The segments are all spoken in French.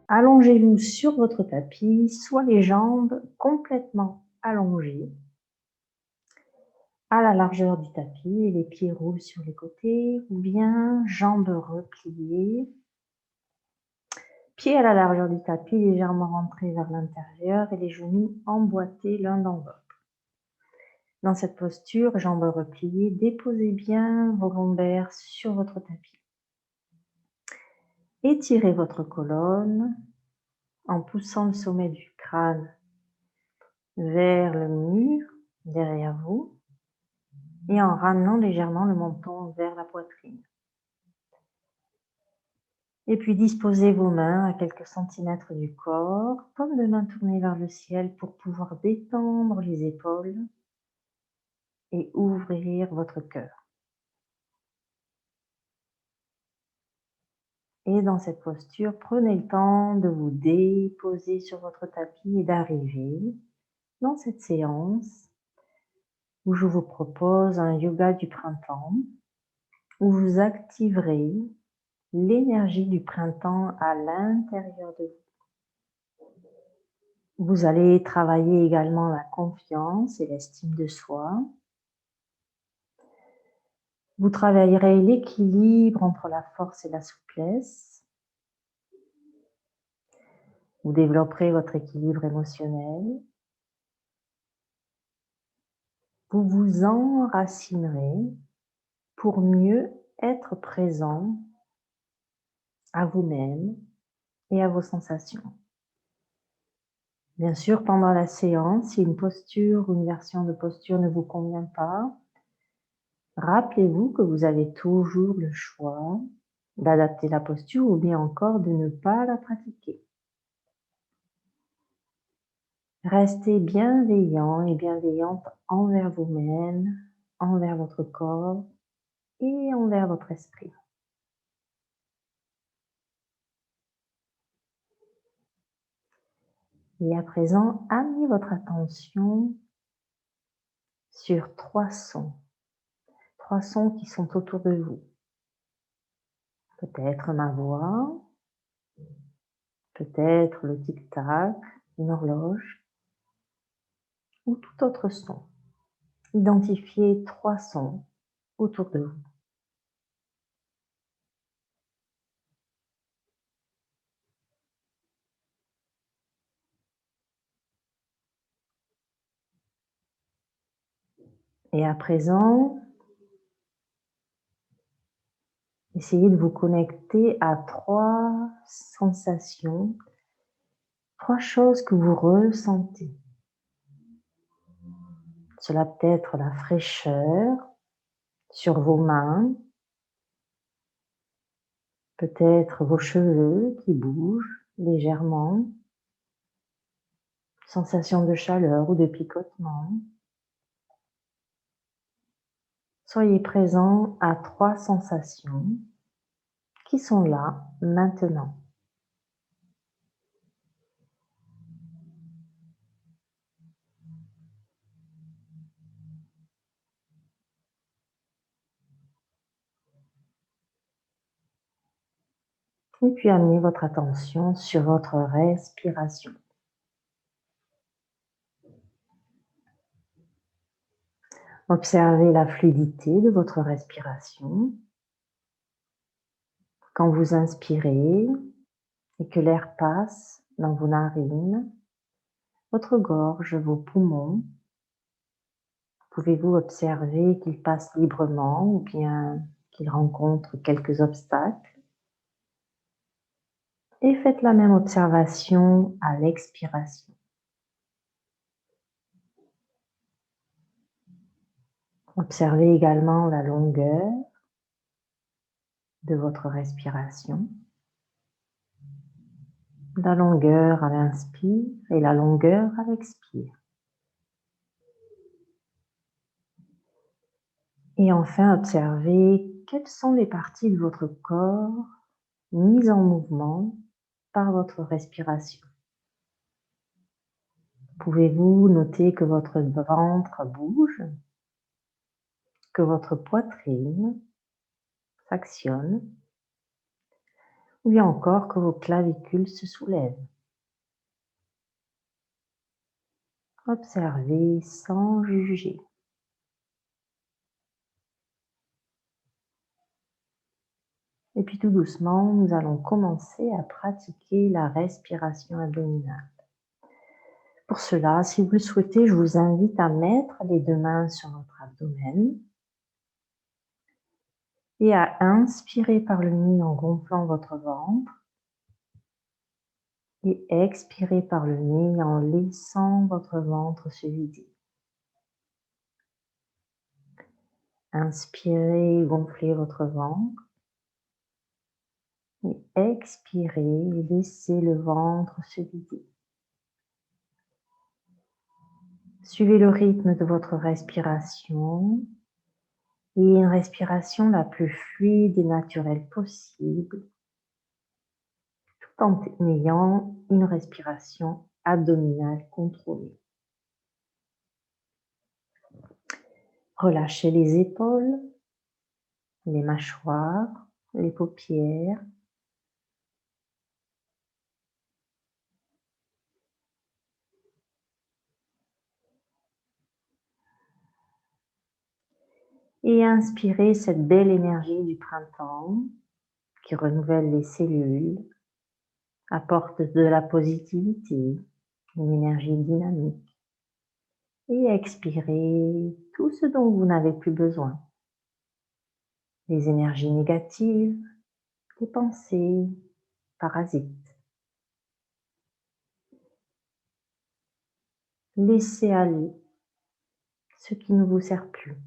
Allongez-vous sur votre tapis, soit les jambes complètement allongées à la largeur du tapis et les pieds roulent sur les côtés, ou bien jambes repliées, pieds à la largeur du tapis légèrement rentrés vers l'intérieur et les genoux emboîtés l'un dans l'autre. Dans cette posture, jambes repliées, déposez bien vos lombaires sur votre tapis. Étirez votre colonne en poussant le sommet du crâne vers le mur derrière vous et en ramenant légèrement le menton vers la poitrine. Et puis disposez vos mains à quelques centimètres du corps, paume de main tournée vers le ciel pour pouvoir détendre les épaules et ouvrir votre cœur. Et dans cette posture, prenez le temps de vous déposer sur votre tapis et d'arriver dans cette séance où je vous propose un yoga du printemps, où vous activerez l'énergie du printemps à l'intérieur de vous. Vous allez travailler également la confiance et l'estime de soi. Vous travaillerez l'équilibre entre la force et la souplesse. Vous développerez votre équilibre émotionnel. Vous vous enracinerez pour mieux être présent à vous-même et à vos sensations. Bien sûr, pendant la séance, si une posture ou une version de posture ne vous convient pas, rappelez-vous que vous avez toujours le choix d'adapter la posture ou bien encore de ne pas la pratiquer. Restez bienveillant et bienveillante envers vous-même, envers votre corps et envers votre esprit. Et à présent, amenez votre attention sur trois sons qui sont autour de vous. Peut-être ma voix, peut-être le tic-tac d'une horloge ou tout autre son. Identifiez trois sons autour de vous. Et à présent, essayez de vous connecter à trois sensations, trois choses que vous ressentez. Cela peut être la fraîcheur sur vos mains, peut-être vos cheveux qui bougent légèrement, sensation de chaleur ou de picotement. Soyez présent à trois sensations qui sont là maintenant. Et puis amenez votre attention sur votre respiration. Observez la fluidité de votre respiration. Quand vous inspirez et que l'air passe dans vos narines, votre gorge, vos poumons, pouvez-vous observer qu'ils passent librement ou bien qu'ils rencontrent quelques obstacles? Et faites la même observation à l'expiration. Observez également la longueur de votre respiration. La longueur à l'inspire et la longueur à l'expire. Et enfin, observez quelles sont les parties de votre corps mises en mouvement par votre respiration. Pouvez-vous noter que votre ventre bouge, que votre poitrine s'actionne, ou bien encore que vos clavicules se soulèvent? Observez sans juger. Et puis tout doucement, nous allons commencer à pratiquer la respiration abdominale. Pour cela, si vous le souhaitez, je vous invite à mettre les deux mains sur votre abdomen et à inspirer par le nez en gonflant votre ventre et expirer par le nez en laissant votre ventre se vider. Inspirez, gonflez votre ventre et expirez, laissez le ventre se vider. Suivez le rythme de votre respiration et une respiration la plus fluide et naturelle possible, tout en ayant une respiration abdominale contrôlée. Relâchez les épaules, les mâchoires, les paupières. Et inspirez cette belle énergie du printemps qui renouvelle les cellules, apporte de la positivité, une énergie dynamique. Et expirez tout ce dont vous n'avez plus besoin. Les énergies négatives, les pensées parasites. Laissez aller ce qui ne vous sert plus.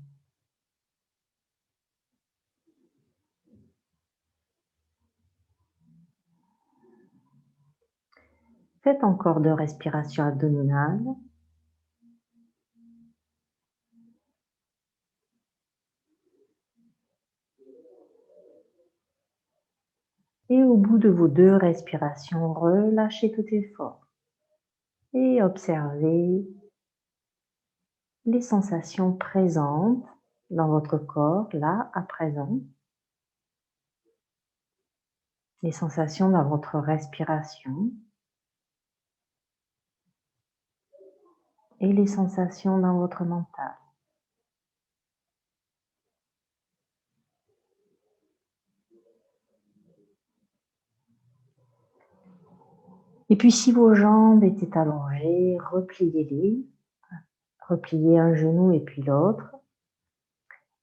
Faites encore 2 respirations abdominales. Et au bout de vos 2 respirations, relâchez tout effort. Et observez les sensations présentes dans votre corps, là, à présent. Les sensations dans votre respiration. Et les sensations dans votre mental. Et puis si vos jambes étaient allongées, repliez-les. Repliez un genou et puis l'autre.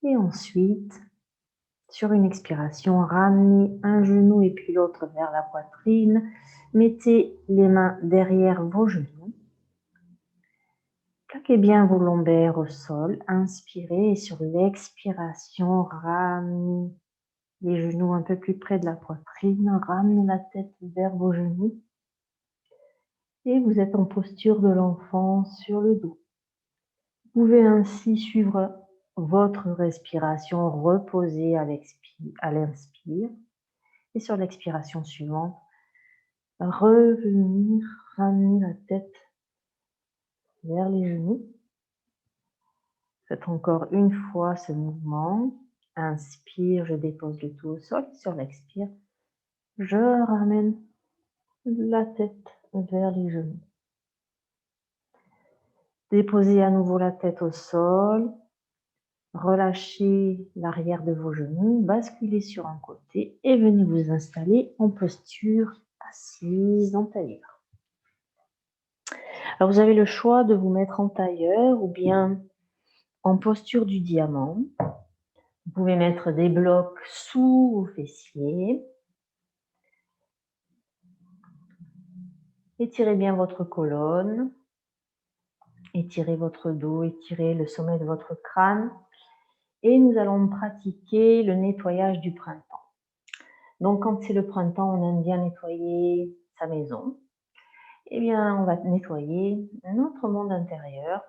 Et ensuite, sur une expiration, ramenez un genou et puis l'autre vers la poitrine. Mettez les mains derrière vos genoux. Plaquez bien vos lombaires au sol. Inspirez et sur l'expiration, ramenez les genoux un peu plus près de la poitrine. Ramenez la tête vers vos genoux. Et vous êtes en posture de l'enfant sur le dos. Vous pouvez ainsi suivre votre respiration, reposer à l'inspire et sur l'expiration suivante, revenir, ramener la tête vers les genoux. Faites encore une fois ce mouvement. Inspire, je dépose le tout au sol. Sur l'expire, je ramène la tête vers les genoux. Déposez à nouveau la tête au sol. Relâchez l'arrière de vos genoux, basculez sur un côté et venez vous installer en posture assise en tailleur. Alors vous avez le choix de vous mettre en tailleur ou bien en posture du diamant. Vous pouvez mettre des blocs sous vos fessiers. Étirez bien votre colonne. Étirez votre dos, étirez le sommet de votre crâne. Et nous allons pratiquer le nettoyage du printemps. Donc, quand c'est le printemps, on aime bien nettoyer sa maison. Eh bien, on va nettoyer notre monde intérieur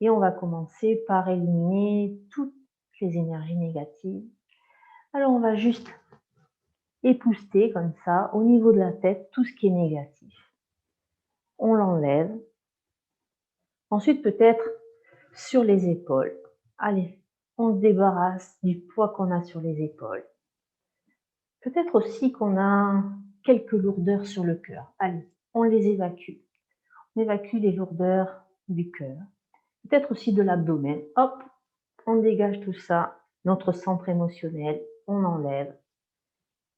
et on va commencer par éliminer toutes les énergies négatives. Alors, on va juste épousseter comme ça, au niveau de la tête, tout ce qui est négatif. On l'enlève Ensuite, peut-être sur les épaules. Allez, on se débarrasse du poids qu'on a sur les épaules. Peut-être aussi qu'on a quelques lourdeurs sur le cœur. Allez, on les évacue. On évacue les lourdeurs du cœur. Peut-être aussi de l'abdomen. Hop, on dégage tout ça, notre centre émotionnel, on enlève,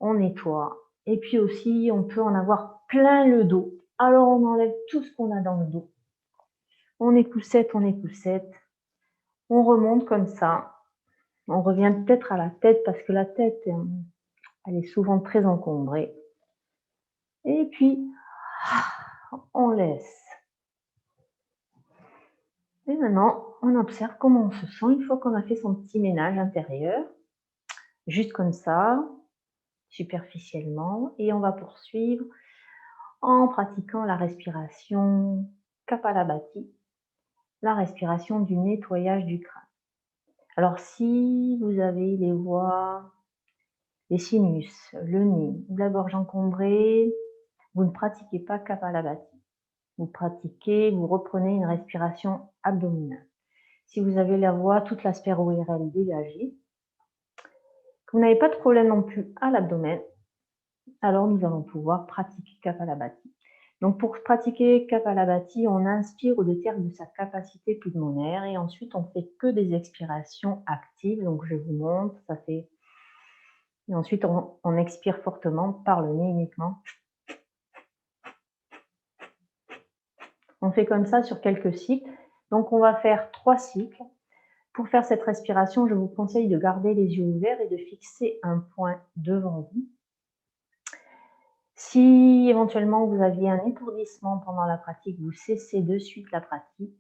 on nettoie. Et puis aussi, on peut en avoir plein le dos. Alors, on enlève tout ce qu'on a dans le dos. On écoussette, on remonte comme ça. On revient peut-être à la tête parce que la tête, elle est souvent très encombrée. Et puis, on laisse. Et maintenant, on observe comment on se sent une fois qu'on a fait son petit ménage intérieur. Juste comme ça, superficiellement. Et on va poursuivre en pratiquant la respiration Kapalabhati, la respiration du nettoyage du crâne. Alors, si vous avez les voies, les sinus, le nez, la gorge encombrée, vous ne pratiquez pas Kapalabhati. Vous reprenez une respiration abdominale. Si vous avez la voix, toute la sphère ORL dégagée, que vous n'avez pas de problème non plus à l'abdomen, alors nous allons pouvoir pratiquer Kapalabhati. Donc pour pratiquer Kapalabhati, on inspire au terme de sa capacité pulmonaire et ensuite on fait que des expirations actives. Donc je vous montre, ça fait. Et ensuite on expire fortement par le nez uniquement. On fait comme ça sur quelques cycles. Donc on va faire 3 cycles. Pour faire cette respiration, je vous conseille de garder les yeux ouverts et de fixer un point devant vous. Si éventuellement vous aviez un étourdissement pendant la pratique, vous cessez de suite la pratique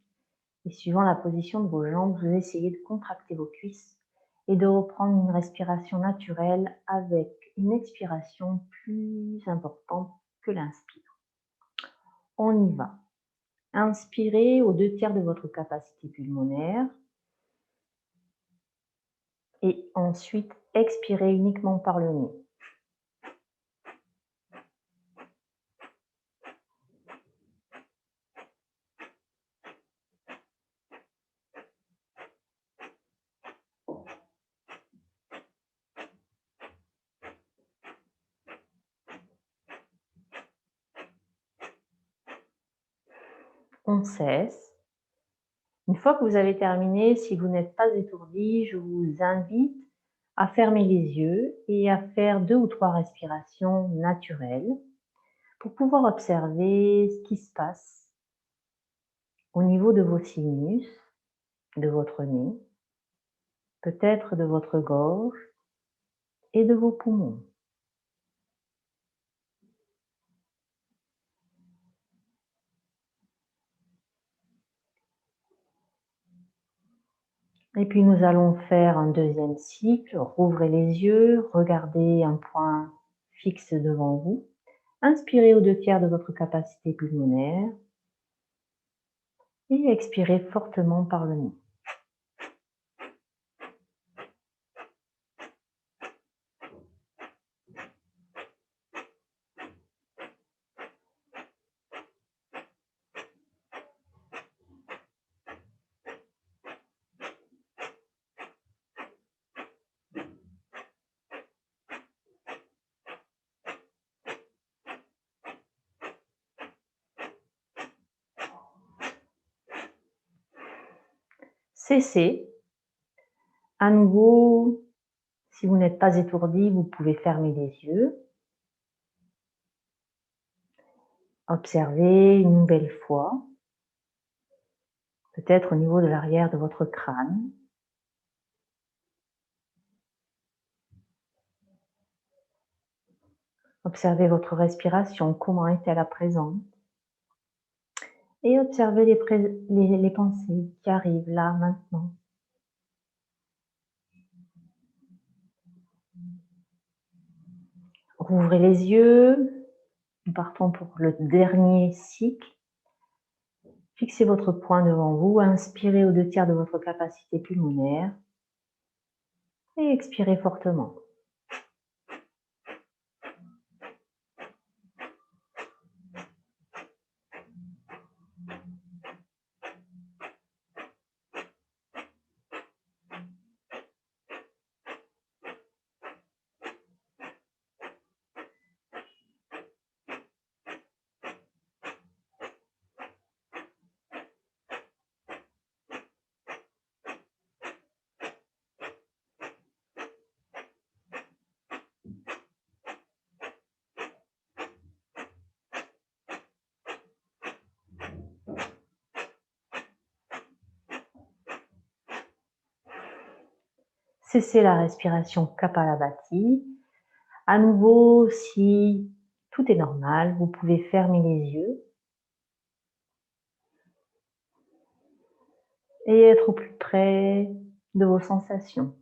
et suivant la position de vos jambes, vous essayez de contracter vos cuisses et de reprendre une respiration naturelle avec une expiration plus importante que l'inspire. On y va. Inspirez aux 2/3 de votre capacité pulmonaire et ensuite expirez uniquement par le nez. On cesse. Une fois que vous avez terminé, si vous n'êtes pas étourdi, je vous invite à fermer les yeux et à faire 2 ou 3 respirations naturelles pour pouvoir observer ce qui se passe au niveau de vos sinus, de votre nez, peut-être de votre gorge et de vos poumons. Et puis nous allons faire un deuxième cycle. Rouvrez les yeux, regardez un point fixe devant vous. Inspirez aux 2/3 de votre capacité pulmonaire et expirez fortement par le nez. Cessez. À nouveau, si vous n'êtes pas étourdi, vous pouvez fermer les yeux. Observez une nouvelle fois, peut-être au niveau de l'arrière de votre crâne. Observez votre respiration, comment est-elle à présent? Et observez les pensées qui arrivent là, maintenant. Rouvrez les yeux. Nous partons pour le dernier cycle. Fixez votre poing devant vous. Inspirez aux 2/3 de votre capacité pulmonaire. Et expirez fortement. Cessez la respiration Kapalabhati. À nouveau, si tout est normal, vous pouvez fermer les yeux et être au plus près de vos sensations,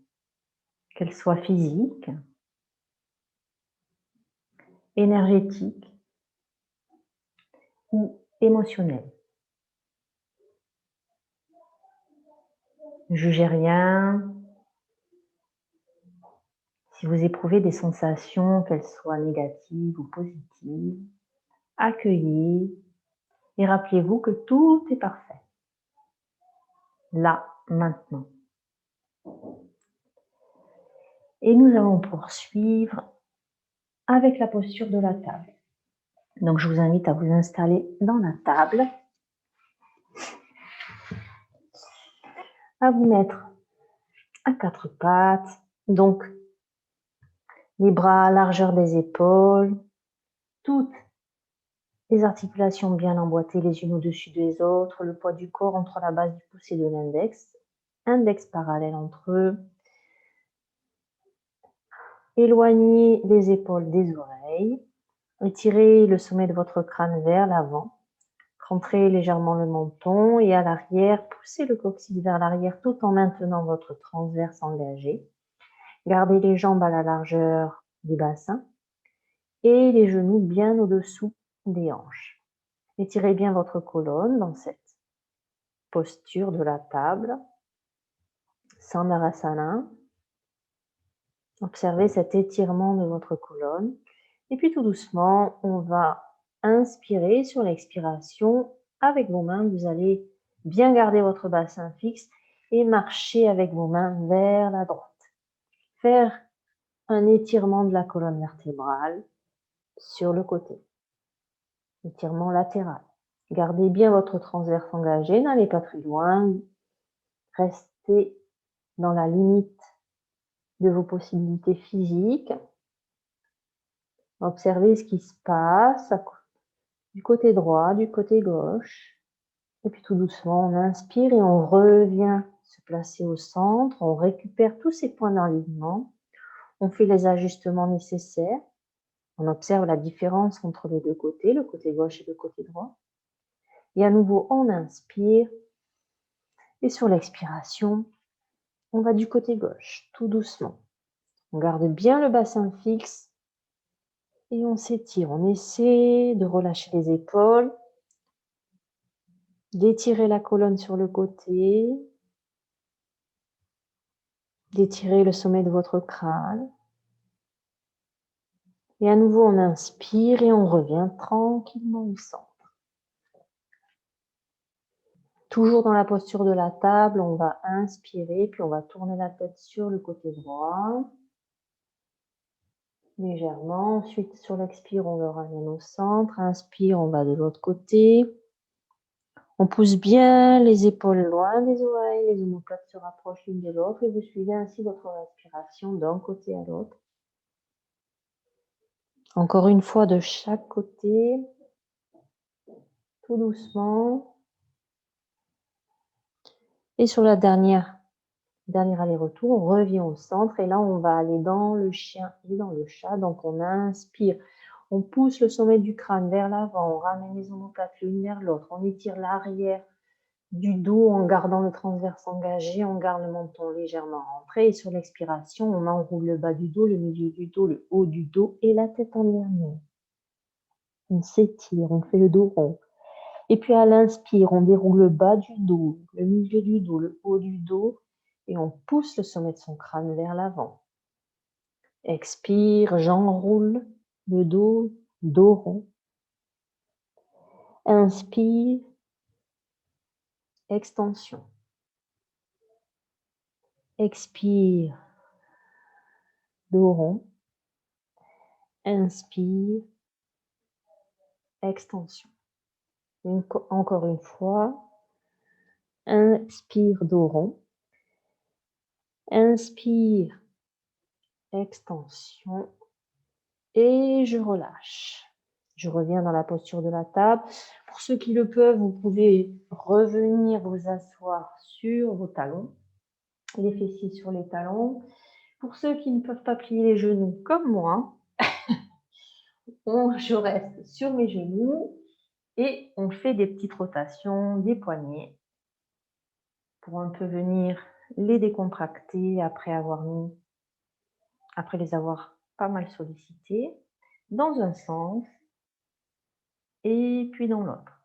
qu'elles soient physiques, énergétiques ou émotionnelles. Ne jugez rien. Si vous éprouvez des sensations, qu'elles soient négatives ou positives, accueillez et rappelez-vous que tout est parfait. Là, maintenant. Et nous allons poursuivre avec la posture de la table. Donc, je vous invite à vous installer dans la table, à vous mettre à quatre pattes, donc les bras à largeur des épaules, toutes les articulations bien emboîtées les unes au-dessus des autres, le poids du corps entre la base du pouce et de l'index, index parallèle entre eux. Éloignez les épaules des oreilles, étirez le sommet de votre crâne vers l'avant, rentrez légèrement le menton et à l'arrière, poussez le coccyx vers l'arrière tout en maintenant votre transverse engagé. Gardez les jambes à la largeur du bassin et les genoux bien au-dessous des hanches. Étirez bien votre colonne dans cette posture de la table, Sandharasana. Observez cet étirement de votre colonne. Et puis tout doucement, on va inspirer sur l'expiration. Avec vos mains, vous allez bien garder votre bassin fixe et marcher avec vos mains vers la droite. Faire un étirement de la colonne vertébrale sur le côté. Étirement latéral. Gardez bien votre transverse engagé, n'allez pas très loin. Restez dans la limite de vos possibilités physiques. Observez ce qui se passe du côté droit, du côté gauche. Et puis tout doucement, on inspire et on revient se placer au centre. On récupère tous ces points d'alignement. On fait les ajustements nécessaires. On observe la différence entre les deux côtés, le côté gauche et le côté droit. Et à nouveau, on inspire. Et sur l'expiration, on va du côté gauche, tout doucement. On garde bien le bassin fixe. Et on s'étire. On essaie de relâcher les épaules. D'étirer la colonne sur le côté. D'étirer le sommet de votre crâne. Et à nouveau, on inspire et on revient tranquillement au centre. Toujours dans la posture de la table, on va inspirer, puis on va tourner la tête sur le côté droit. Légèrement. Ensuite, sur l'expire, on le ramène au centre. Inspire, on va de l'autre côté. On pousse bien les épaules loin des oreilles, les omoplates se rapprochent l'une de l'autre et vous suivez ainsi votre respiration d'un côté à l'autre. Encore une fois de chaque côté, tout doucement. Et sur la dernier aller-retour, on revient au centre et là on va aller dans le chien et dans le chat. Donc on inspire, on pousse le sommet du crâne vers l'avant, on ramène les omoplates l'une vers l'autre, on étire l'arrière du dos en gardant le transverse engagé, on garde le menton légèrement rentré et sur l'expiration, on enroule le bas du dos, le milieu du dos, le haut du dos et la tête en dernier. On s'étire, on fait le dos rond. Et puis à l'inspire, on déroule le bas du dos, le milieu du dos, le haut du dos et on pousse le sommet de son crâne vers l'avant. Expire, j'enroule le dos, dos rond. Inspire, extension. Expire, dos rond. Inspire, extension. Encore une fois. Inspire, dos rond. Inspire, extension. Et je relâche. Je reviens dans la posture de la table. Pour ceux qui le peuvent, vous pouvez revenir vous asseoir sur vos talons, les fessiers sur les talons. Pour ceux qui ne peuvent pas plier les genoux comme moi, je reste sur mes genoux et on fait des petites rotations des poignets pour un peu venir les décontracter après les avoir pas mal sollicités, dans un sens et puis dans l'autre.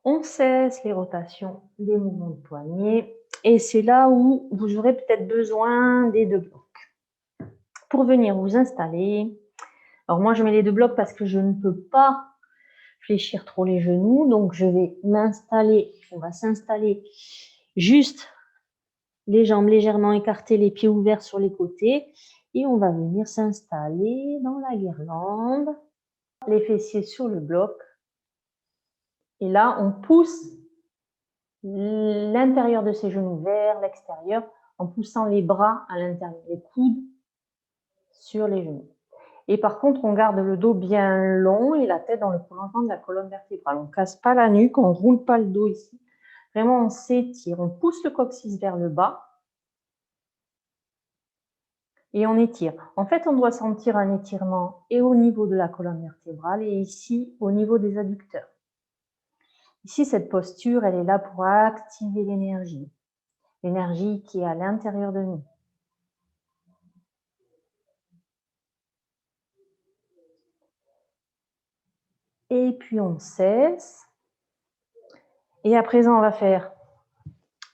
On cesse les rotations des mouvements de poignet et c'est là où vous aurez peut-être besoin des 2 blocs. Pour venir vous installer, alors moi je mets les 2 blocs parce que je ne peux pas fléchir trop les genoux, donc je vais m'installer, on va s'installer juste les jambes légèrement écartées, les pieds ouverts sur les côtés et on va venir s'installer dans la guirlande, les fessiers sur le bloc et là on pousse l'intérieur de ses genoux vers l'extérieur en poussant les bras à l'intérieur, les coudes sur les genoux. Et par contre, on garde le dos bien long et la tête dans le prolongement de la colonne vertébrale. On ne casse pas la nuque, on ne roule pas le dos ici. Vraiment, on s'étire, on pousse le coccyx vers le bas et on étire. En fait, on doit sentir un étirement et au niveau de la colonne vertébrale et ici, au niveau des adducteurs. Ici, cette posture, elle est là pour activer l'énergie qui est à l'intérieur de nous. Et puis, on cesse. Et à présent, on va faire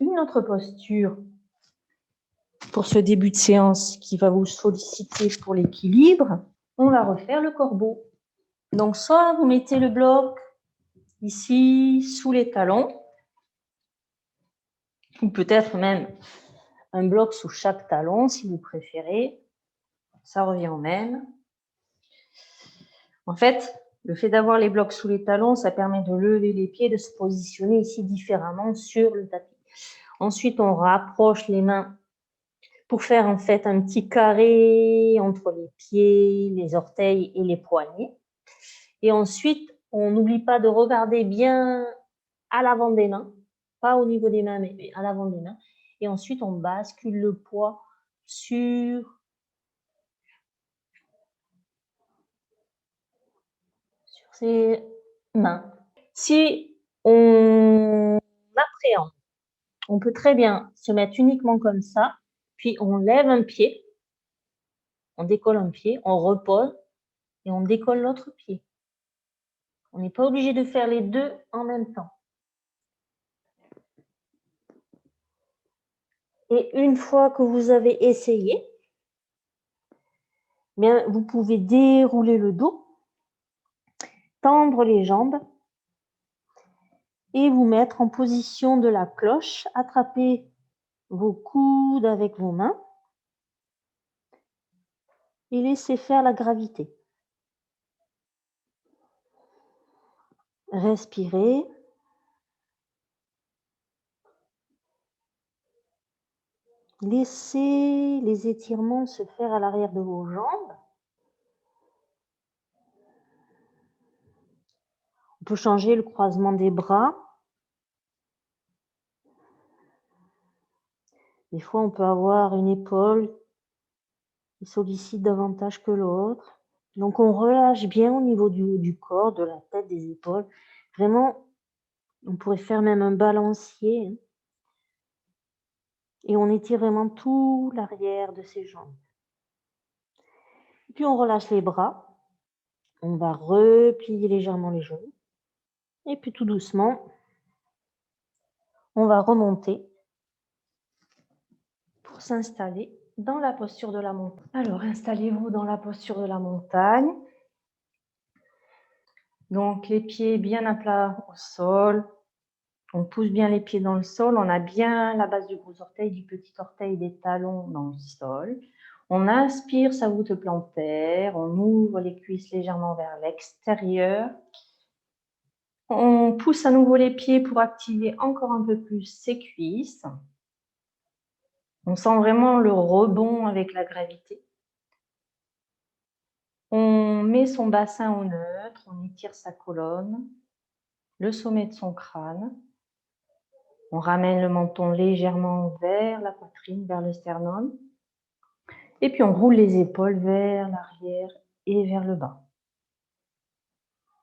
une autre posture pour ce début de séance qui va vous solliciter pour l'équilibre. On va refaire le corbeau. Donc, soit vous mettez le bloc ici sous les talons, ou peut-être même un bloc sous chaque talon si vous préférez. Ça revient au même. En fait, le fait d'avoir les blocs sous les talons, ça permet de lever les pieds, de se positionner ici différemment sur le tapis. Ensuite, on rapproche les mains pour faire en fait un petit carré entre les pieds, les orteils et les poignets. Et ensuite, on n'oublie pas de regarder bien à l'avant des mains, pas au niveau des mains, mais à l'avant des mains. Et ensuite, on bascule le poids sur ses mains. Si on appréhende, on peut très bien se mettre uniquement comme ça, puis on lève un pied, on décolle un pied, on repose et on décolle l'autre pied. On n'est pas obligé de faire les deux en même temps. Et une fois que vous avez essayé, bien, vous pouvez dérouler le dos, tendre les jambes et vous mettre en position de la cloche. Attrapez vos coudes avec vos mains et laissez faire la gravité. Respirez. Laissez les étirements se faire à l'arrière de vos jambes. On peut changer le croisement des bras. Des fois, on peut avoir une épaule qui sollicite davantage que l'autre. Donc, on relâche bien au niveau du haut du corps, de la tête, des épaules. Vraiment, on pourrait faire même un balancier. Et on étire vraiment tout l'arrière de ses jambes. Puis, on relâche les bras. On va replier légèrement les genoux. Et puis, tout doucement, on va remonter pour s'installer dans la posture de la montagne. Alors, installez-vous dans la posture de la montagne. Donc, les pieds bien à plat au sol. On pousse bien les pieds dans le sol. On a bien la base du gros orteil, du petit orteil, des talons dans le sol. On inspire sa voûte plantaire. On ouvre les cuisses légèrement vers l'extérieur. On pousse à nouveau les pieds pour activer encore un peu plus ses cuisses. On sent vraiment le rebond avec la gravité. On met son bassin au neutre, on étire sa colonne. le sommet de son crâne. On ramène le menton légèrement vers la poitrine, vers le sternum. Et puis on roule les épaules vers l'arrière et vers le bas.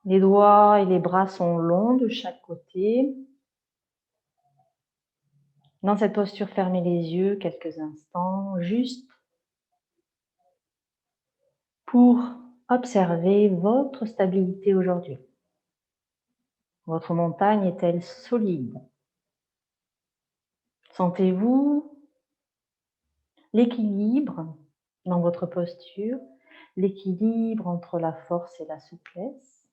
Les doigts et les bras sont longs de chaque côté. Dans cette posture, fermez les yeux quelques instants, juste pour observer votre stabilité aujourd'hui. Votre montagne est-elle solide? Sentez-vous l'équilibre dans votre posture, l'équilibre entre la force et la souplesse,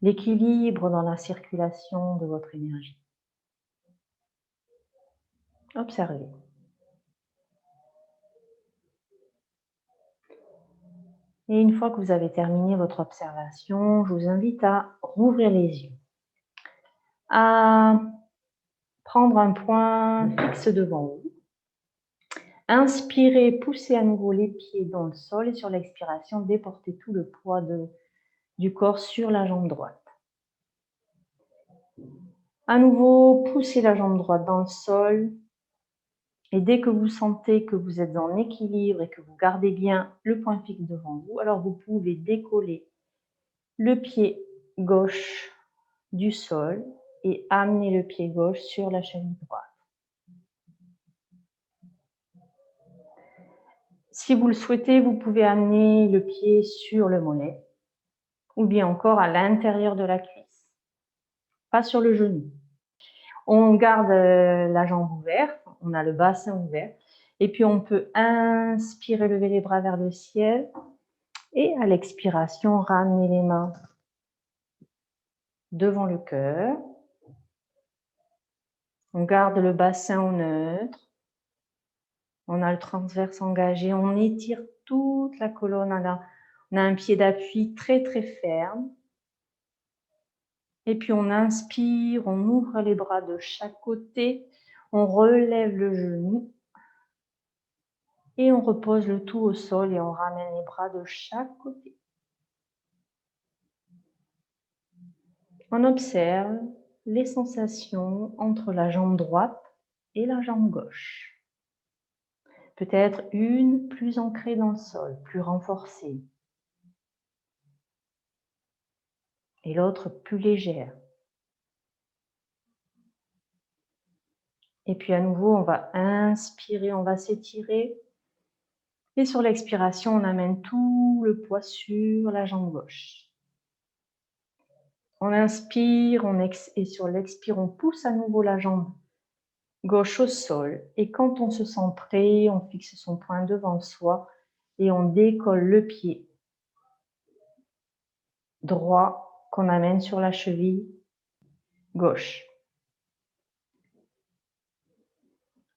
l'équilibre dans la circulation de votre énergie. Observez. Et une fois que vous avez terminé votre observation, je vous invite à rouvrir les yeux, à prendre un point fixe devant vous. Inspirez, poussez à nouveau les pieds dans le sol et sur l'expiration, déportez tout le poids du corps sur la jambe droite. À nouveau, poussez la jambe droite dans le sol et dès que vous sentez que vous êtes en équilibre et que vous gardez bien le point fixe devant vous, alors vous pouvez décoller le pied gauche du sol et amener le pied gauche sur la cheville droite. Si vous le souhaitez, vous pouvez amener le pied sur le mollet ou bien encore à l'intérieur de la cuisse, pas sur le genou. On garde la jambe ouverte, on a le bassin ouvert et puis on peut inspirer, lever les bras vers le ciel et à l'expiration, ramener les mains devant le cœur. On garde le bassin au neutre. On a le transverse engagé. On étire toute la colonne. On a un pied d'appui très très ferme. Et puis on inspire, on ouvre les bras de chaque côté. On relève le genou. Et on repose le tout au sol et on ramène les bras de chaque côté. On observe les sensations entre la jambe droite et la jambe gauche. Peut-être une plus ancrée dans le sol, plus renforcée. Et l'autre plus légère. Et puis à nouveau, on va inspirer, on va s'étirer. Et sur l'expiration, on amène tout le poids sur la jambe gauche. On inspire, et sur l'expire, on pousse à nouveau la jambe gauche au sol. Et quand on se sent prêt, on fixe son poing devant soi et on décolle le pied droit qu'on amène sur la cheville gauche.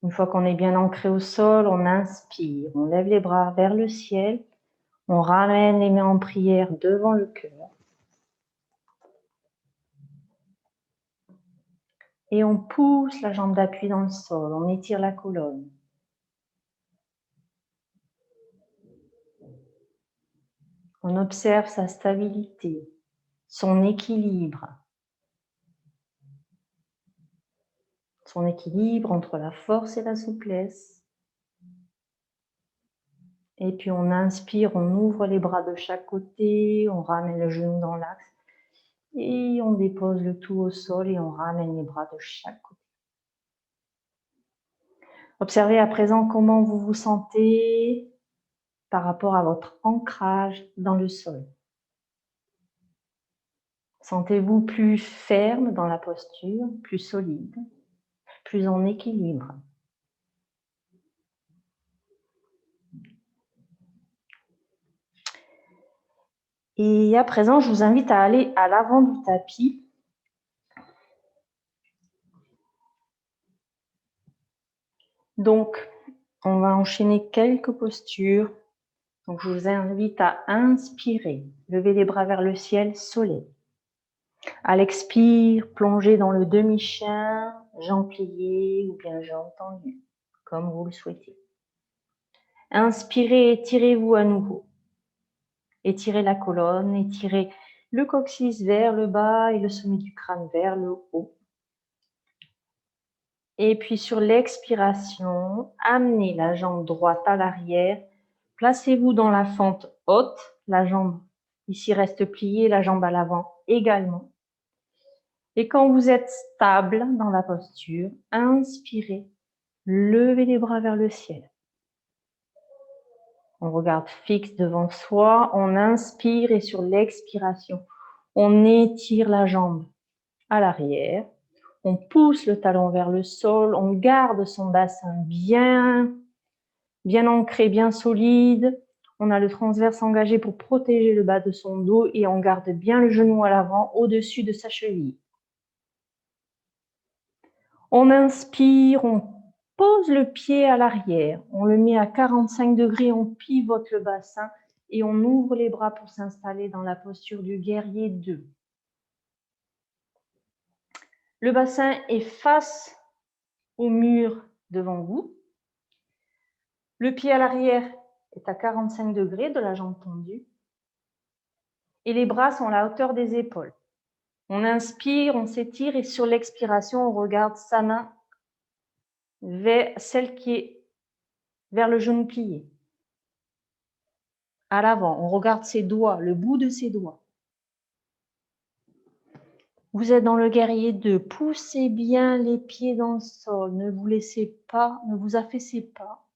Une fois qu'on est bien ancré au sol, on inspire, on lève les bras vers le ciel, on ramène les mains en prière devant le cœur. Et on pousse la jambe d'appui dans le sol, on étire la colonne. On observe sa stabilité, son équilibre. Son équilibre entre la force et la souplesse. Et puis on inspire, on ouvre les bras de chaque côté, on ramène le genou dans l'axe. Et on dépose le tout au sol et on ramène les bras de chaque côté. Observez à présent comment vous vous sentez par rapport à votre ancrage dans le sol. Sentez-vous plus ferme dans la posture, plus solide, plus en équilibre. Et à présent, je vous invite à aller à l'avant du tapis. Donc, on va enchaîner quelques postures. Donc, je vous invite à inspirer, lever les bras vers le ciel, soleil. À l'expire, plongez dans le demi-chien, jambes pliées ou bien jambes tendues, comme vous le souhaitez. Inspirez, étirez-vous à nouveau. Étirez la colonne, étirez Le coccyx vers le bas et le sommet du crâne vers le haut. Et puis sur l'expiration, amenez la jambe droite à l'arrière. Placez-vous dans la fente haute. La jambe ici reste pliée, la jambe à l'avant également. Et quand vous êtes stable dans la posture, inspirez, levez les bras vers le ciel. On regarde fixe devant soi, on inspire et sur l'expiration, on étire la jambe à l'arrière. On pousse le talon vers le sol, on garde son bassin bien ancré, bien solide. On a le transverse engagé pour protéger le bas de son dos et on garde bien le genou à l'avant au-dessus de sa cheville. On inspire, on pose le pied à l'arrière, on le met à 45 degrés, on pivote le bassin et on ouvre les bras pour s'installer dans la posture du guerrier 2. Le bassin est face au mur devant vous. Le pied à l'arrière est à 45 degrés de la jambe tendue. Et les bras sont à la hauteur des épaules. On inspire, on s'étire et sur l'expiration, on regarde sa main vers celle qui est vers le genou plié. À l'avant, on regarde ses doigts, le bout de ses doigts. Vous êtes dans le guerrier 2. Poussez bien les pieds dans le sol. Ne vous laissez pas, ne vous affaissez pas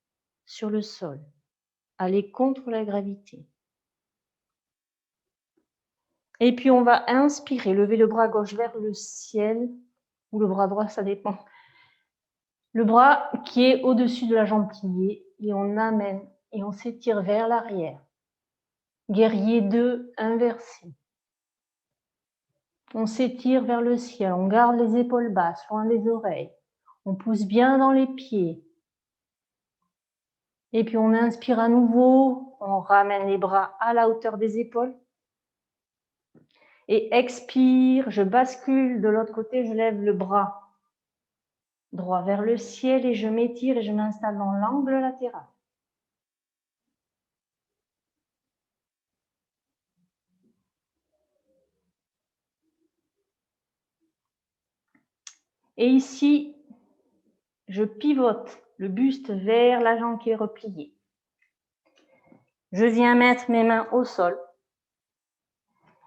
sur le sol. Allez contre la gravité. Et puis on va inspirer, lever le bras gauche vers le ciel, ou le bras droit, ça dépend. Le bras qui est au-dessus de la jambe pliée, et on amène, et on s'étire vers l'arrière. Guerrier 2 inversé. On s'étire vers le ciel, on garde les épaules basses, loin des oreilles. On pousse bien dans les pieds. Et puis on inspire à nouveau, on ramène les bras à la hauteur des épaules. Et expire, je bascule de l'autre côté, je lève le bras droit vers le ciel et je m'étire et je m'installe dans l'angle latéral. Et ici, je pivote le buste vers la jambe qui est repliée. Je viens mettre mes mains au sol.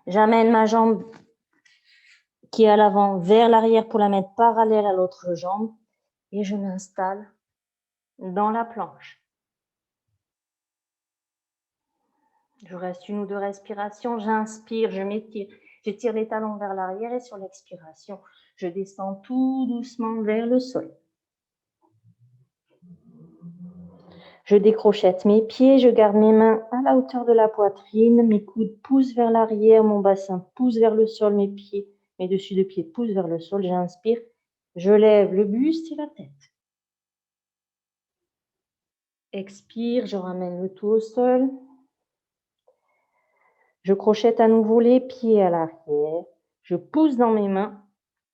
J'amène ma jambe qui est à l'avant vers l'arrière pour la mettre parallèle à l'autre jambe et je m'installe dans la planche. Je reste une ou deux respirations, j'inspire, je m'étire, j'étire les talons vers l'arrière et sur l'expiration, je descends tout doucement vers le sol. Je décrochette mes pieds, je garde mes mains à la hauteur de la poitrine, mes coudes poussent vers l'arrière, mon bassin pousse vers le sol, mes pieds, mes dessus de pied poussent vers le sol, j'inspire, je lève le buste et la tête. Expire, je ramène le tout au sol. Je crochette à nouveau les pieds à l'arrière, je pousse dans mes mains,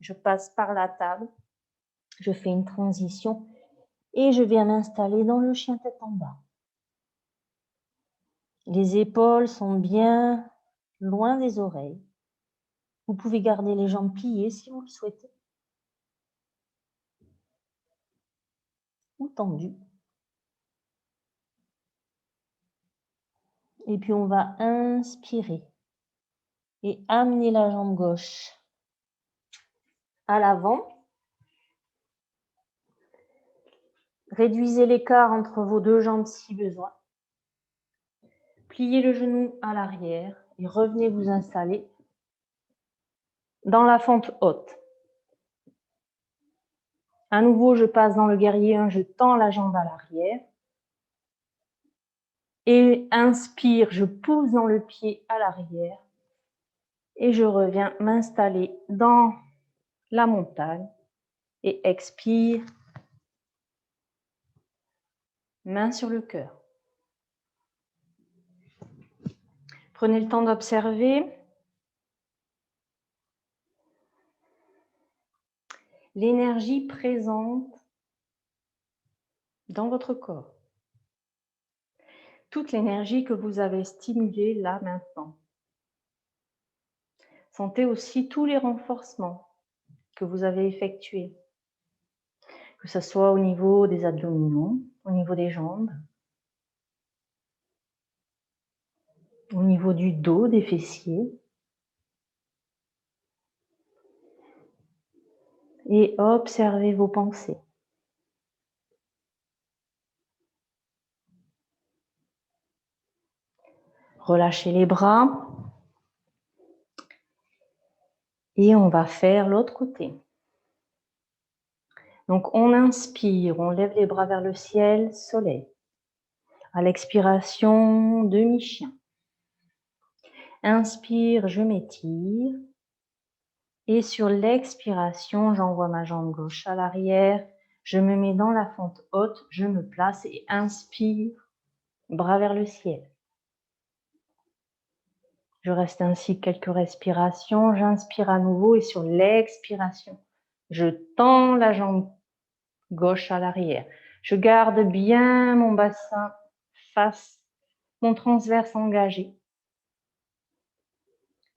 je passe par la table, je fais une transition et je viens m'installer dans le chien tête en bas. Les épaules sont bien loin des oreilles. Vous pouvez garder les jambes pliées si vous le souhaitez. Ou tendues. Et puis on va inspirer et amener la jambe gauche à l'avant. Réduisez l'écart entre vos deux jambes si besoin. Pliez le genou à l'arrière et revenez vous installer dans la fente haute. À nouveau, je passe dans le guerrier 1, je tends la jambe à l'arrière. Et inspire, je pousse dans le pied à l'arrière. Et je reviens m'installer dans la montagne. Et expire, main sur le cœur. Prenez le temps d'observer l'énergie présente dans votre corps. Toute l'énergie que vous avez stimulée là maintenant. Sentez aussi tous les renforcements que vous avez effectués, que ce soit au niveau des abdominaux, au niveau des jambes, au niveau du dos, des fessiers. Et observez vos pensées. Relâchez les bras. Et on va faire l'autre côté. Donc on inspire, on lève les bras vers le ciel, soleil. À l'expiration, demi-chien. Inspire, je m'étire. Et sur l'expiration, j'envoie ma jambe gauche à l'arrière. Je me mets dans la fente haute, je me place et inspire, bras vers le ciel. Je reste ainsi quelques respirations. J'inspire à nouveau et sur l'expiration, je tends la jambe gauche à l'arrière. Je garde bien mon bassin face, mon transverse engagé.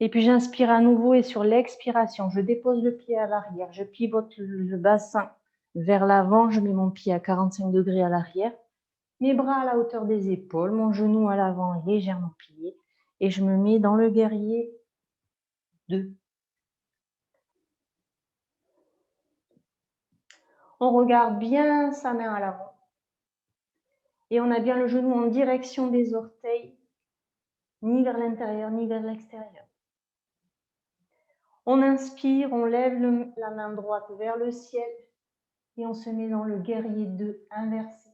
Et puis j'inspire à nouveau et sur l'expiration, je dépose le pied à l'arrière. Je pivote le bassin vers l'avant. Je mets mon pied à 45 degrés à l'arrière. Mes bras à la hauteur des épaules. Mon genou à l'avant légèrement plié. Et je me mets dans le guerrier 2. On regarde bien sa main à l'avant. Et on a bien le genou en direction des orteils, ni vers l'intérieur, ni vers l'extérieur. On inspire, on lève la main droite vers le ciel et on se met dans le guerrier 2 inversé.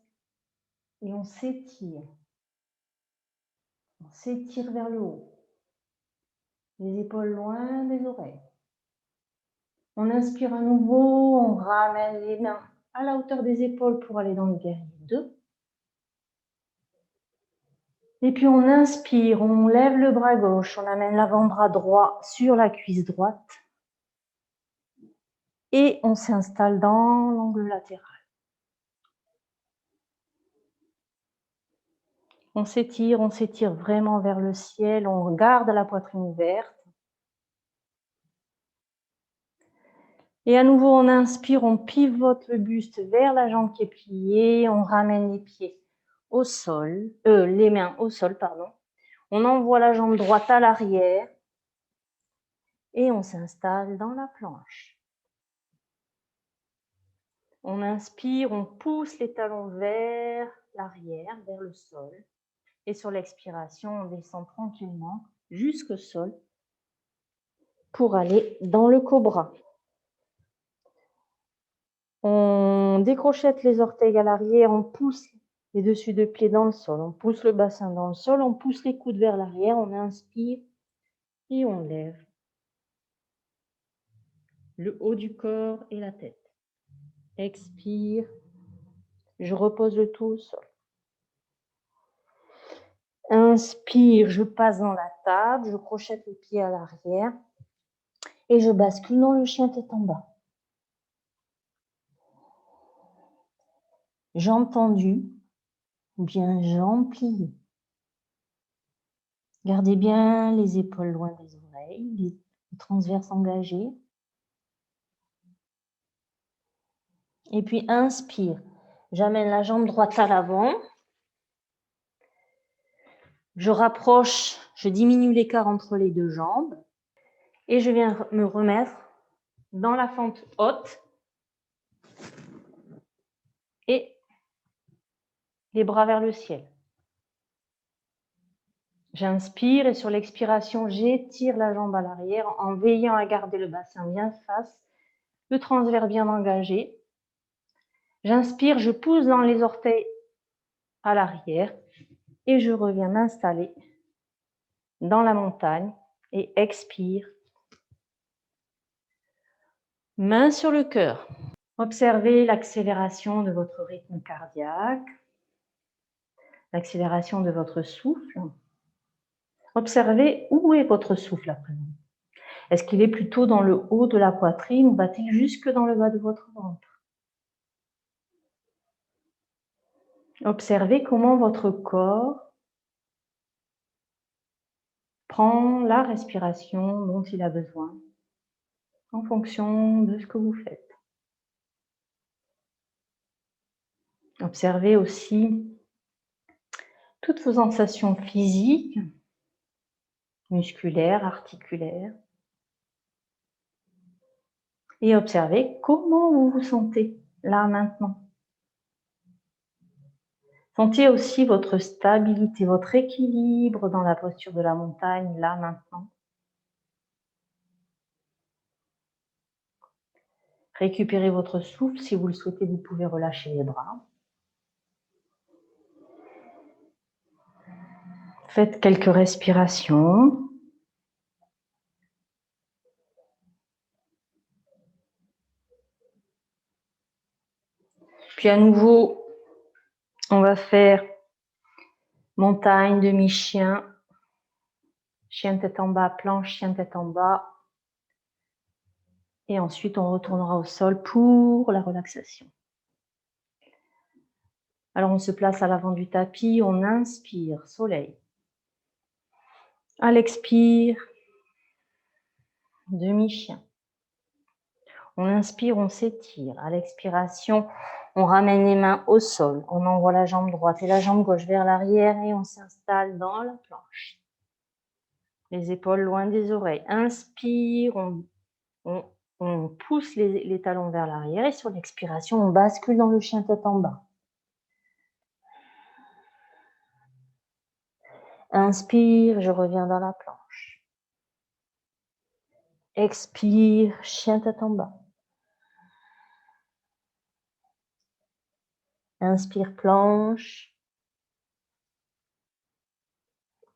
Et on s'étire. On s'étire vers le haut. Les épaules loin des oreilles. On inspire à nouveau, on ramène les mains à la hauteur des épaules pour aller dans le guerrier 2. Et puis on inspire, on lève le bras gauche, on amène l'avant-bras droit sur la cuisse droite. Et on s'installe dans l'angle latéral. On s'étire vraiment vers le ciel, on garde la poitrine ouverte. Et à nouveau, on inspire, on pivote le buste vers la jambe qui est pliée, on ramène les pieds au sol, les mains au sol, pardon. On envoie la jambe droite à l'arrière et on s'installe dans la planche. On inspire, on pousse les talons vers l'arrière, vers le sol. Et sur l'expiration, on descend tranquillement jusqu'au sol pour aller dans le cobra. On décrochette les orteils à l'arrière, on pousse les dessus de pied dans le sol, on pousse le bassin dans le sol, on pousse les coudes vers l'arrière, on inspire et on lève le haut du corps et la tête. Expire, je repose le tout au sol. Inspire, je passe dans la table, je crochette les pieds à l'arrière et je bascule dans le chien tête en bas. Jambes tendues, bien jambes pliées. Gardez bien les épaules loin des oreilles, les transverses engagés. Et puis inspire, j'amène la jambe droite à l'avant. Je rapproche, je diminue l'écart entre les deux jambes. Et je viens me remettre dans la fente haute. Et les bras vers le ciel. J'inspire et sur l'expiration, j'étire la jambe à l'arrière en veillant à garder le bassin bien face, le transverse bien engagé. J'inspire, je pousse dans les orteils à l'arrière et je reviens m'installer dans la montagne et expire. Main sur le cœur. Observez l'accélération de votre rythme cardiaque, l'accélération de votre souffle. Observez où est votre souffle à présent. Est-ce qu'il est plutôt dans le haut de la poitrine ou va-t-il jusque dans le bas de votre ventre? Observez comment votre corps prend prend la respiration dont il a besoin en fonction de ce que vous faites. Observez aussi toutes vos sensations physiques, musculaires, articulaires, et observez comment vous vous sentez là maintenant. Sentez aussi votre stabilité, votre équilibre dans la posture de la montagne là maintenant. Récupérez votre souffle. Si vous le souhaitez, vous pouvez relâcher les bras. Faites quelques respirations. Puis à nouveau, on va faire montagne, demi-chien, chien tête en bas, planche, chien tête en bas. Et ensuite, on retournera au sol pour la relaxation. Alors, on se place à l'avant du tapis, on inspire, soleil. À l'expire, demi-chien. On inspire, on s'étire. À l'expiration, on ramène les mains au sol. On envoie la jambe droite et la jambe gauche vers l'arrière et on s'installe dans la planche. Les épaules loin des oreilles. Inspire, on pousse les talons vers l'arrière et sur l'expiration, on bascule dans le chien tête en bas. Inspire, je reviens dans la planche. Expire, chien tête en bas. Inspire, planche.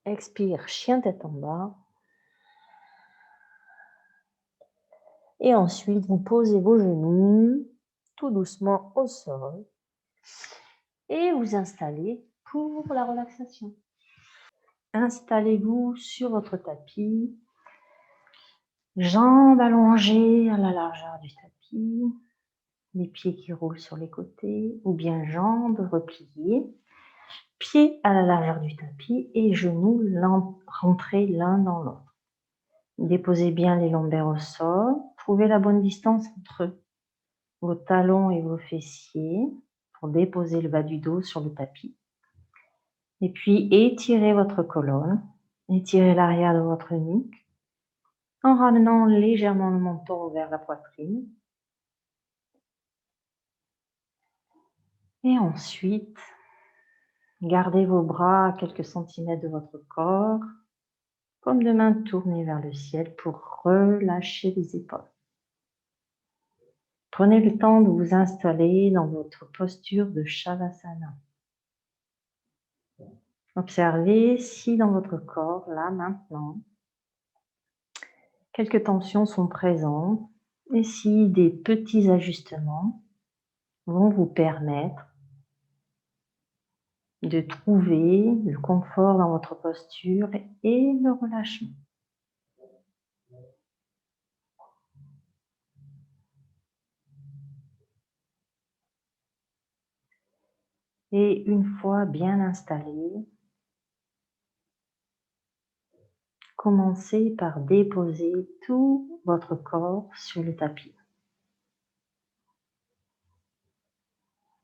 Expire, chien tête en bas. Et ensuite, vous posez vos genoux tout doucement au sol et vous installez pour la relaxation. Installez-vous sur votre tapis, jambes allongées à la largeur du tapis, les pieds qui roulent sur les côtés ou bien jambes repliées, pieds à la largeur du tapis et genoux rentrés l'un dans l'autre. Déposez bien les lombaires au sol, trouvez la bonne distance entre vos talons et vos fessiers pour déposer le bas du dos sur le tapis. Et puis étirez votre colonne, étirez l'arrière de votre nuque en ramenant légèrement le menton vers la poitrine. Et ensuite, gardez vos bras à quelques centimètres de votre corps, comme de mains tournées vers le ciel pour relâcher les épaules. Prenez le temps de vous installer dans votre posture de Shavasana. Observez si dans votre corps, là maintenant, quelques tensions sont présentes et si des petits ajustements vont vous permettre de trouver le confort dans votre posture et le relâchement. Et une fois bien installé, commencez par déposer tout votre corps sur le tapis.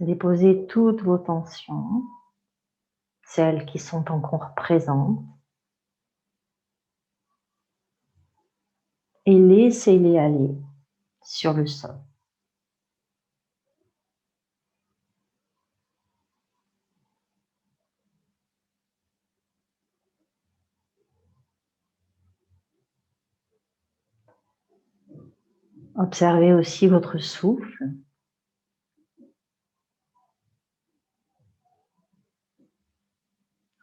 Déposez toutes vos tensions, celles qui sont encore présentes, et laissez-les aller sur le sol. Observez aussi votre souffle.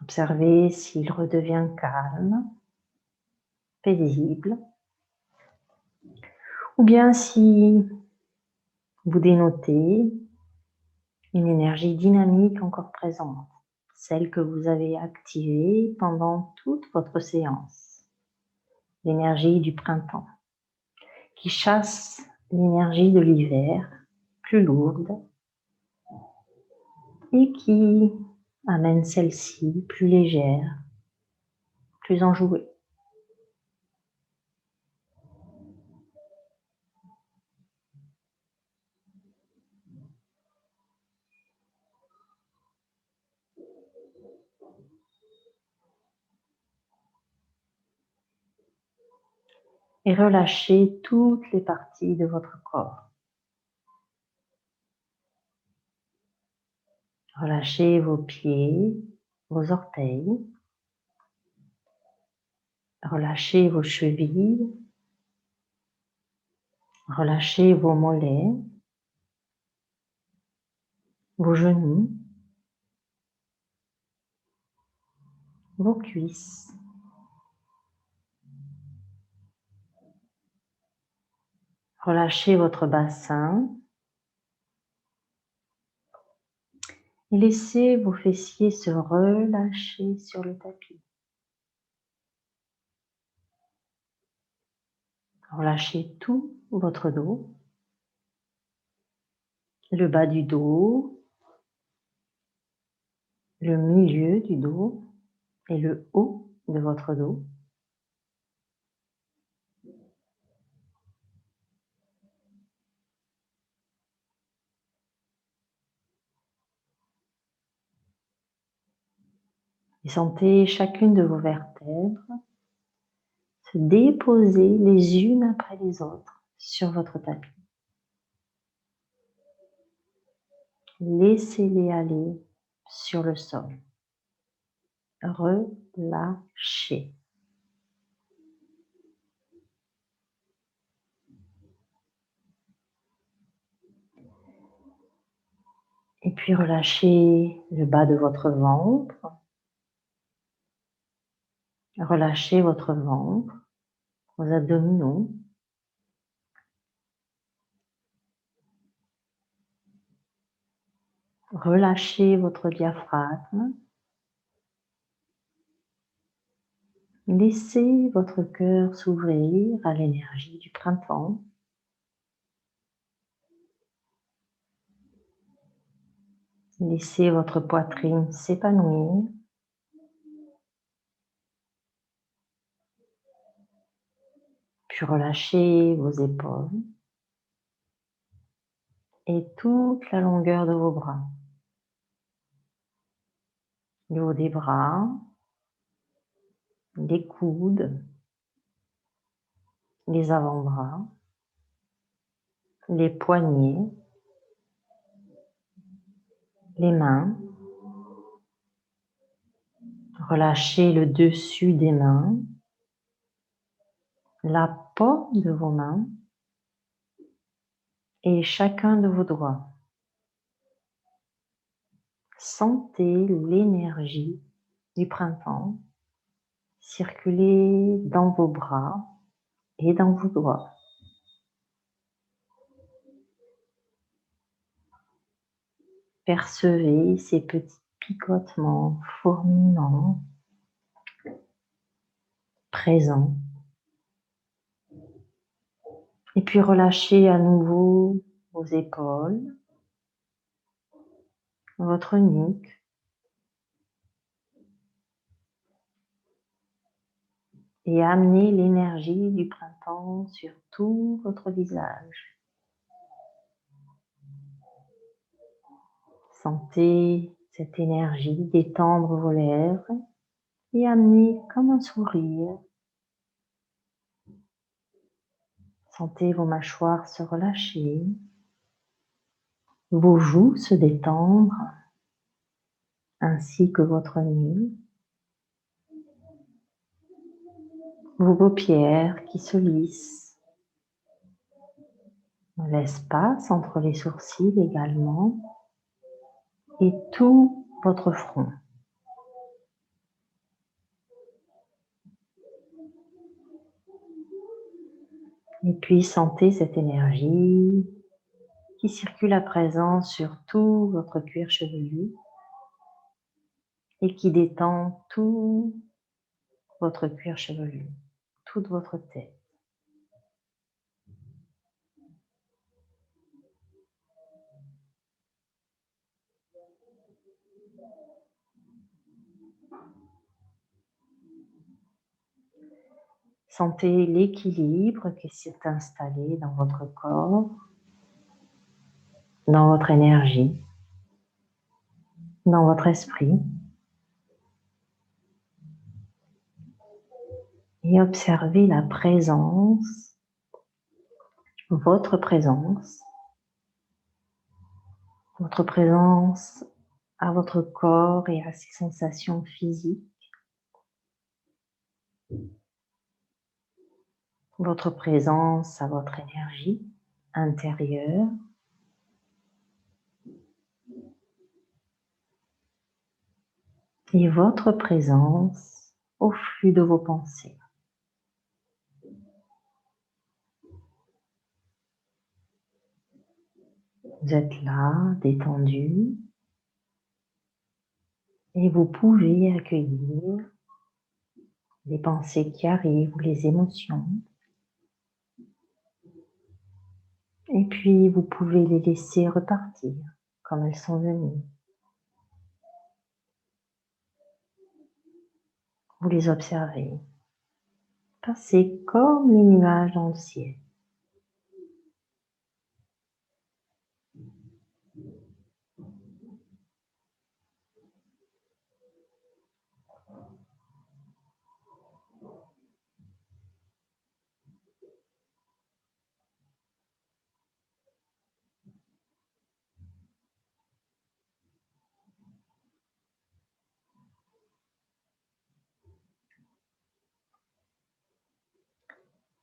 Observez s'il redevient calme, paisible, ou bien si vous dénotez une énergie dynamique encore présente, celle que vous avez activée pendant toute votre séance, l'énergie du printemps, qui chasse l'énergie de l'hiver, plus lourde, et qui amène celle-ci plus légère, plus enjouée. et relâchez toutes les parties de votre corps. Relâchez vos pieds, vos orteils. Relâchez vos chevilles. Relâchez vos mollets, vos genoux, vos cuisses. Relâchez votre bassin et laissez vos fessiers se relâcher sur le tapis. Relâchez tout votre dos, le bas du dos, le milieu du dos et le haut de votre dos. Et sentez chacune de vos vertèbres se déposer les unes après les autres sur votre tapis. Laissez-les aller sur le sol. Relâchez. Et puis relâchez le bas de votre ventre. Relâchez votre ventre, vos abdominaux. Relâchez votre diaphragme. Laissez votre cœur s'ouvrir à l'énergie du printemps. Laissez votre poitrine s'épanouir. Puis relâchez vos épaules et toute la longueur de vos bras. Le haut des bras, les coudes, les avant-bras, les poignets, les mains. Relâchez le dessus des mains, la paume de vos mains et chacun de vos doigts. Sentez l'énergie du printemps circuler dans vos bras et dans vos doigts. Percevez ces petits picotements, fourmillements présents. Et puis relâchez à nouveau vos épaules, votre nuque. Et amenez l'énergie du printemps sur tout votre visage. Sentez cette énergie détendre vos lèvres et amener comme un sourire. Sentez vos mâchoires se relâcher, vos joues se détendre, ainsi que votre nez, vos paupières qui se lissent, l'espace entre les sourcils également, et tout votre front. Et puis sentez cette énergie qui circule à présent sur tout votre cuir chevelu et qui détend tout votre cuir chevelu, toute votre tête. Sentez l'équilibre qui s'est installé dans votre corps, dans votre énergie, dans votre esprit. et observez la présence, votre présence à votre corps et à ses sensations physiques, votre présence à votre énergie intérieure, et votre présence au flux de vos pensées. Vous êtes là, détendu, et vous pouvez accueillir les pensées qui arrivent ou les émotions. Et puis, vous pouvez les laisser repartir comme elles sont venues. Vous les observez passer comme les nuages dans le ciel.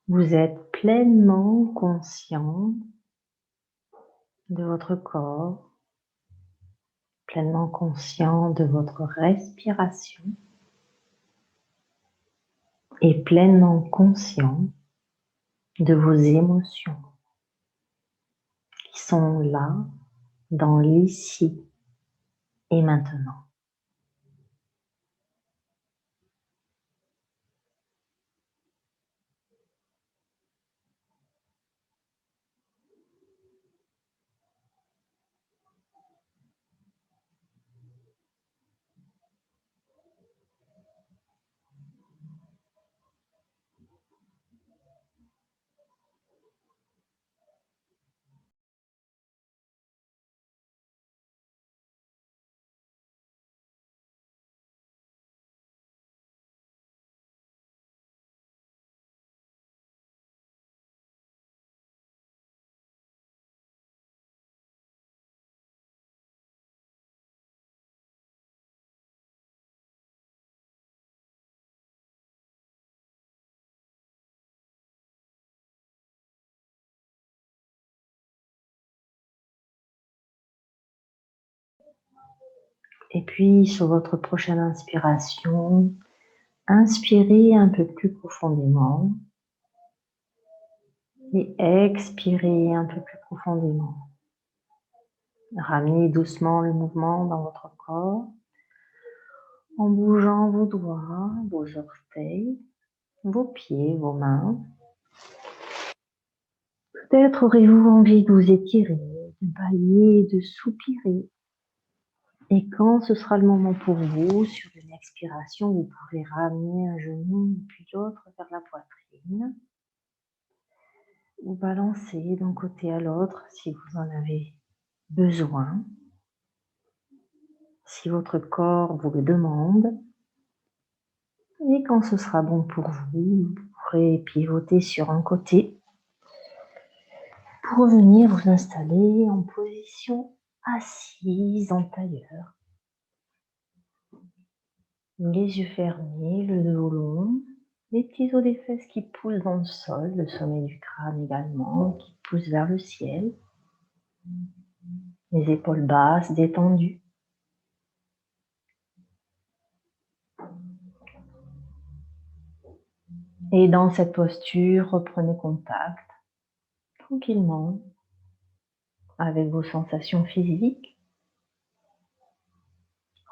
Vous êtes pleinement conscient de votre corps, pleinement conscient de votre respiration et pleinement conscient de vos émotions qui sont là, dans l'ici et maintenant. Et puis, sur votre prochaine inspiration, inspirez un peu plus profondément et expirez un peu plus profondément. Ramenez doucement le mouvement dans votre corps en bougeant vos doigts, vos orteils, vos pieds, vos mains. Peut-être aurez-vous envie de vous étirer, de bâiller, de soupirer. Et quand ce sera le moment pour vous, sur une expiration, vous pouvez ramener un genou puis l'autre vers la poitrine. Ou balancer d'un côté à l'autre si vous en avez besoin, si votre corps vous le demande. Et quand ce sera bon pour vous, vous pourrez pivoter sur un côté pour venir vous installer en position assise en tailleur. Les yeux fermés, le dos long, les petits os des fesses qui poussent dans le sol, le sommet du crâne également, qui pousse vers le ciel. Les épaules basses, détendues. Et dans cette posture, reprenez contact tranquillement avec vos sensations physiques.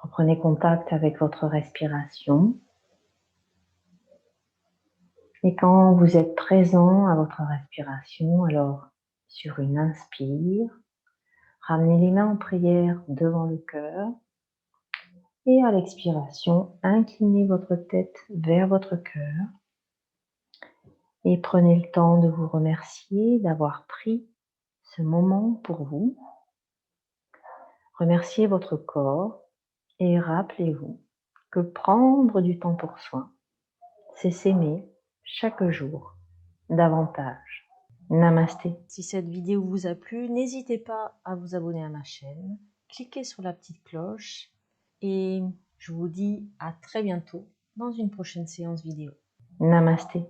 Reprenez contact avec votre respiration. Et quand vous êtes présent à votre respiration, alors sur une inspire, ramenez les mains en prière devant le cœur. Et à l'expiration, inclinez votre tête vers votre cœur. Et prenez le temps de vous remercier d'avoir pris ce moment pour vous. Remerciez votre corps et rappelez-vous que prendre du temps pour soi, c'est s'aimer, chaque jour davantage. Namasté. Si cette vidéo vous a plu, n'hésitez pas à vous abonner à ma chaîne, cliquez sur la petite cloche et je vous dis à très bientôt dans une prochaine séance vidéo. Namasté.